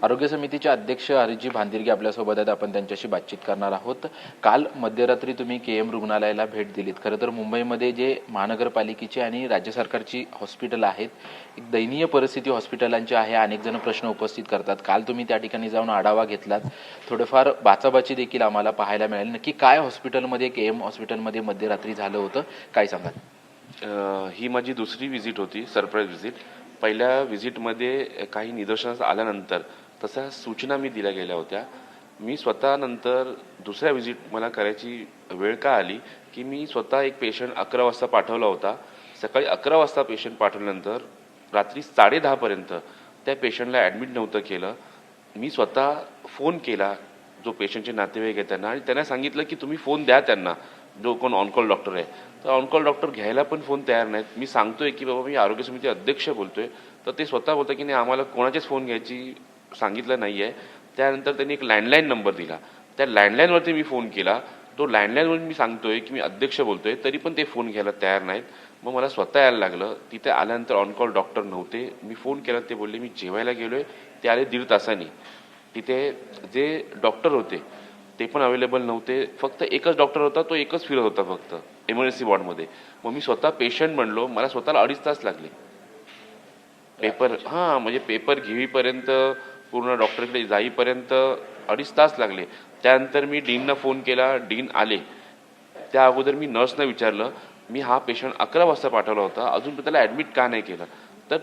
आरोग्य समितीचे अध्यक्ष हरीजी भांदिरगे आपल्यासोबत आहेत. आपण त्यांच्याशी बातचीत करणार आहोत. काल मध्यरात्री तुम्ही केएम रुग्णालयाला भेट दिलीत. खरं तर मुंबईमध्ये जे महानगरपालिकेची आणि राज्य सरकारची हॉस्पिटल आहेत, एक दयनीय परिस्थिती हॉस्पिटलांची आहे. अनेक जण प्रश्न उपस्थित करतात. काल तुम्ही त्या ठिकाणी जाऊन आढावा घेतलात. थोडंफार बाचाबाची देखील आम्हाला पाहायला मिळाली. नक्की काय हॉस्पिटलमध्ये, केएम हॉस्पिटलमध्ये मध्यरात्री झालं होतं, काय सांगाल? ही माझी दुसरी विजिट होती, सरप्राईज विजिट. पहिल्या विजिटमध्ये काही निदर्शनास आल्यानंतर तशा सूचना मी दिल्या गेल्या होत्या. मी स्वतः नंतर दुसऱ्या विजिट मला करायची वेळ का आली की मी स्वतः एक पेशंट 11 वाजता पाठवला होता. सकाळी 11 वाजता पेशंट पाठवल्यानंतर रात्री 10:30 पर्यंत त्या पेशंटला ॲडमिट नव्हतं केलं. मी स्वतः फोन केला जो पेशंटचे नातेवाईक आहेत त्यांना, आणि त्यांना सांगितलं की तुम्ही फोन द्या त्यांना, जो कोण ऑनकॉल डॉक्टर आहे. तर ऑनकॉल डॉक्टर घ्यायला पण फोन तयार नाहीत. मी सांगतोय की बाबा मी आरोग्य समिती अध्यक्ष बोलतोय, तर ते स्वतः बोलतात की नाही, आम्हाला कोणाचेच फोन घ्यायची सांगितलं नाही आहे. त्यानंतर त्यांनी एक लँडलाईन नंबर दिला. त्या लँडलाईनवरती मी फोन केला. तो लँडलाईनवरून मी सांगतोय की मी अध्यक्ष बोलतोय, तरी पण ते फोन घ्यायला तयार नाहीत. मग मला स्वतः यायला लागलं. तिथे आल्यानंतर ऑनकॉल डॉक्टर नव्हते. मी फोन केला, ते बोलले मी जेवायला गेलोय. ते आले 1.5 तासांनी. तिथे जे डॉक्टर होते ते पण अवेलेबल नव्हते. फक्त एकच डॉक्टर होता, तो एकच फिरत होता फक्त इमर्जन्सी वॉर्डमध्ये. मग मी स्वतः पेशंट बनलो. मला स्वतःला 2.5 तास लागले पेपर म्हणजे पेपर घेईपर्यंत, पूर्ण डॉक्टरकडे जाईपर्यंत 2.5 तास लागले. त्यानंतर मी डीनना फोन केला. डीन आले. त्या अगोदर मी नर्सनं विचारलं, मी हा पेशंट 11 वाजता पाठवला होता, अजून त्याला ॲडमिट का नाही केलं? तर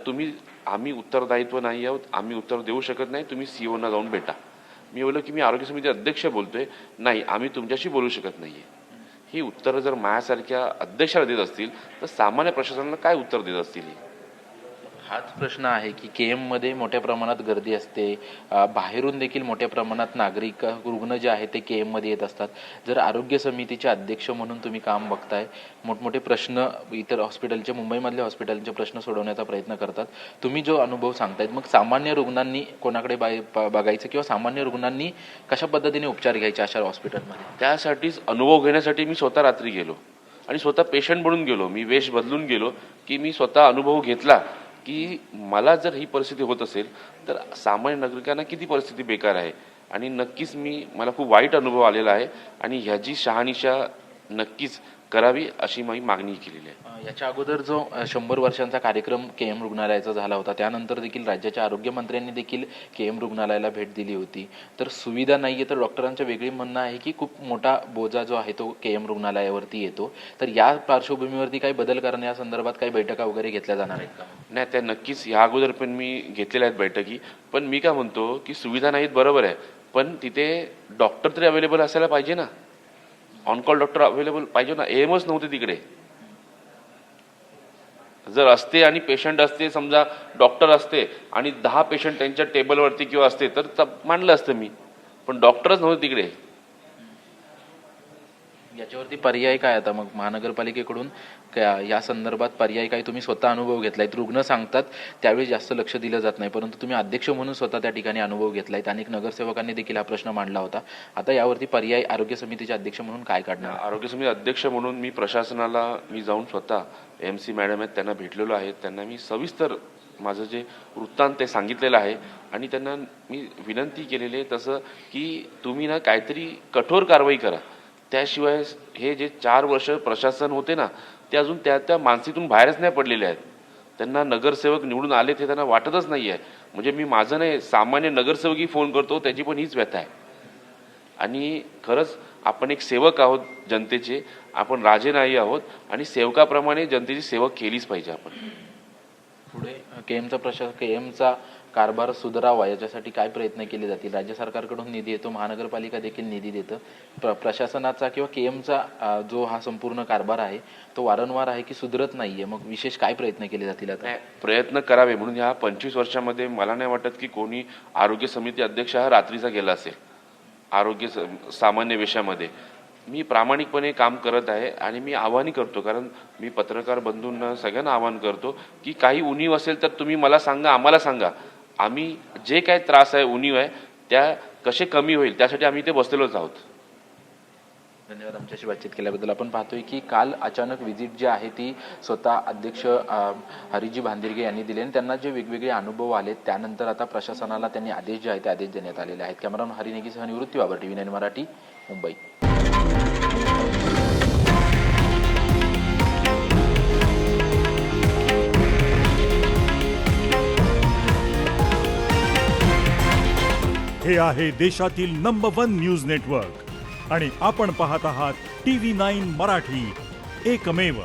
आम्ही उत्तरदायित्व नाही आहोत, आम्ही उत्तर देऊ शकत नाही, तुम्ही सीओना जाऊन भेटा. मी बोललो की मी आरोग्य समिती अध्यक्ष बोलतोय. नाही, आम्ही तुमच्याशी बोलू शकत नाहीये. ही उत्तरं जर माझ्यासारख्या अध्यक्षाला देत असतील तर सामान्य प्रशासनाला काय उत्तर देत असतील? हाच प्रश्न आहे की केएममध्ये मोठ्या प्रमाणात गर्दी असते. बाहेरून देखील मोठ्या प्रमाणात नागरिक, रुग्ण जे आहेत ते केएममध्ये येत असतात. जर आरोग्य समितीचे अध्यक्ष म्हणून तुम्ही काम बघताय, मोठमोठे प्रश्न इतर हॉस्पिटलचे, मुंबईमधल्या हॉस्पिटलचे प्रश्न सोडवण्याचा प्रयत्न करतात, तुम्ही जो अनुभव सांगतायत, मग सामान्य रुग्णांनी कोणाकडे बघायचं किंवा सामान्य रुग्णांनी कशा पद्धतीने उपचार घ्यायचे अशा हॉस्पिटलमध्ये? त्यासाठीच अनुभव घेण्यासाठी मी स्वतः रात्री गेलो आणि स्वतः पेशंट बनून गेलो. मी वेश बदलून गेलो की मी स्वतः अनुभव घेतला की मला जर ही परिस्थिती होत असेल तर सामान्य नागरिकांना किती परिस्थिती बेकार आहे. आणि नक्कीच मला खूप वाईट अनुभव आलेला आहे आणि ह्याची शहानिशा नक्कीच करावी अशी मी मागणी केलेली आहे. याच्या अगोदर जो 100 वर्षांचा कार्यक्रम केएम रुग्णालयाचा झाला होता, त्यानंतर देखील राज्याच्या आरोग्यमंत्र्यांनी देखील केएम रुग्णालयाला भेट दिली होती. तर सुविधा नाही आहे, तर डॉक्टरांचं वेगळी म्हणणं आहे की खूप मोठा बोजा जो आहे तो केएम रुग्णालयावरती येतो. तर या पार्श्वभूमीवरती काही बदल करण्यासंदर्भात काही बैठका वगैरे घेतल्या जाणार आहेत का? नाही, त्या नक्कीच या अगोदर पण मी घेतलेल्या आहेत बैठकी. पण मी काय म्हणतो की सुविधा नाहीत बरोबर आहे, पण तिथे डॉक्टर तरी अवेलेबल असायला पाहिजे ना. ऑनकॉल डॉक्टर अवेलेबल पाहिजे ना. एमच नव्हते तिकडे. जर असते आणि पेशंट असते, समजा डॉक्टर असते आणि 10 पेशंट त्यांच्या टेबलवरती किंवा असते तर मानलं असतं मी, पण डॉक्टरच नव्हते तिकडे. याच्यावरती पर्याय काय आता मग महानगरपालिकेकडून या संदर्भात पर्याय काय? तुम्ही स्वतः अनुभव घेतलाय, रुग्ण सांगतात त्यावेळी जास्त लक्ष दिलं जात नाही, परंतु तुम्ही अध्यक्ष म्हणून स्वतः त्या ठिकाणी अनुभव घेतलाय. अनेक नगरसेवकांनी देखील हा प्रश्न मांडला होता. आता यावरती पर्याय आरोग्य समितीचे अध्यक्ष म्हणून काय काढणार? आरोग्य समिती अध्यक्ष म्हणून मी प्रशासनाला जाऊन स्वतः MC मॅडम आहेत त्यांना भेटलेलो आहे. त्यांना मी सविस्तर माझं जे वृत्तांत ते सांगितलेलं आहे आणि त्यांना मी विनंती केलेली आहे तसं की तुम्ही ना काहीतरी कठोर कारवाई करा. त्याशिवाय हे जे 4 वर्ष प्रशासन होते ना, ते अजून त्या मानसिकतून बाहेरच नाही पडलेले आहेत. त्यांना नगरसेवक निवडून आले ते त्यांना वाटतच नाही आहे. म्हणजे मी माझं नाही, सामान्य नगरसेवकही फोन करतो, त्याची पण हीच व्यथा आहे. आणि खरंच आपण एक सेवक आहोत जनतेचे, आपण राजे नाही आहोत आणि सेवकाप्रमाणे जनतेची सेवा केलीच पाहिजे आपण. पुढे केएमचा कारभार सुधारावा याच्यासाठी काय प्रयत्न केले जातील? राज्य सरकारकडून निधी येतो, महानगरपालिका देखील निधी देतं. प्रशासनाचा किंवा केएमचा जो हा संपूर्ण कारभार आहे तो वारंवार आहे की सुधरत नाहीये, मग विशेष काय प्रयत्न केले जातील? आता प्रयत्न करावे म्हणून ह्या 25 वर्षामध्ये मला नाही वाटत की कोणी आरोग्य समिती अध्यक्ष हा रात्रीचा गेला असेल. आरोग्य सामान्य विषयामध्ये मी प्रामाणिकपणे काम करत आहे आणि मी आव्हानही करतो, कारण मी पत्रकार बंधूंना सगळ्यांना आवाहन करतो की काही उणीव असेल तर तुम्ही मला सांगा, आम्हाला सांगा. आम्ही जे काय त्रास आहे, उणीव आहे, त्या कसे कमी होईल त्यासाठी आम्ही इथे बसलेलोच आहोत. धन्यवाद आमच्याशी बातचीत केल्याबद्दल. आपण पाहतोय की काल अचानक व्हिजिट जी आहे ती स्वतः अध्यक्ष हरिजी भांदिरगे यांनी दिली आणि त्यांना जे वेगवेगळे अनुभव आले त्यानंतर आता प्रशासनाला त्यांनी आदेश जे आहेत ते आदेश देण्यात आलेले आहेत. कॅमेरामन हरी नेगीसह निवृत्ती बाबर, TV 9 मराठी, मुंबई. हे आहे देशातील नंबर 1 न्यूज नेटवर्क आणि आपण पाहत आहात TV 9 मराठी, एकमेव.